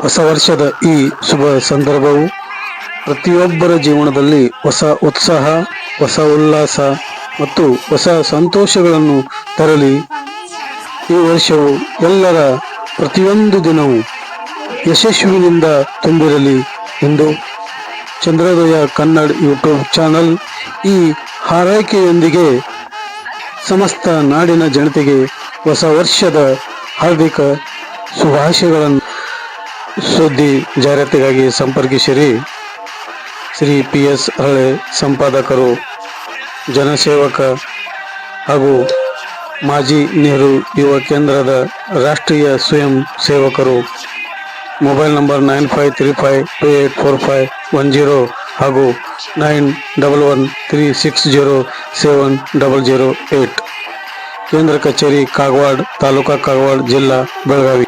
ಹೊಸ ವರ್ಷದ ಈ ಶುಭ ಸಂದರ್ಭವು ಪ್ರತಿಯೊಬ್ಬರ ಜೀವನದಲ್ಲಿ ಹೊಸ ಉತ್ಸಾಹ, ಹೊಸ ಉಲ್ಲಾಸ ಮತ್ತು ಹೊಸ ಸಂತೋಷಗಳನ್ನು ತರಲಿ. ಈ ವರ್ಷವು ಎಲ್ಲರ ಪ್ರತಿಯೊಂದು ದಿನವೂ ಯಶಸ್ವಿನಿಂದ ತುಂಬಿರಲಿ ಎಂದು ಚಂದ್ರೋದಯ ಕನ್ನಡ ಯೂಟ್ಯೂಬ್ ಚಾನಲ್ ಈ ಹಾರೈಕೆಯೊಂದಿಗೆ ಸಮಸ್ತ ನಾಡಿನ ಜನತೆಗೆ ಹೊಸ ವರ್ಷದ ಹಾರ್ದಿಕ ಶುಭಾಶಯಗಳನ್ನು. ಸುದ್ದಿ ಜಾಹೀರಾತಿಗಾಗಿ ಸಂಪರ್ಕಿಸಿರಿ. ಶ್ರೀ PS ಹಳೆ, ಸಂಪಾದಕರು, ಜನಸೇವಕ ಹಾಗೂ ಮಾಜಿ ನೆಹರು ಯುವ ಕೇಂದ್ರದ ರಾಷ್ಟ್ರೀಯ ಸ್ವಯಂ ಸೇವಕರು. ಮೊಬೈಲ್ ನಂಬರ್ 9535284510 ಹಾಗೂ 9113607008. ಕೇಂದ್ರ ಕಚೇರಿ ಕಾಗವಾಡ, ತಾಲೂಕಾ ಕಾಗವಾಡ, ಜಿಲ್ಲಾ ಬೆಳಗಾವಿ.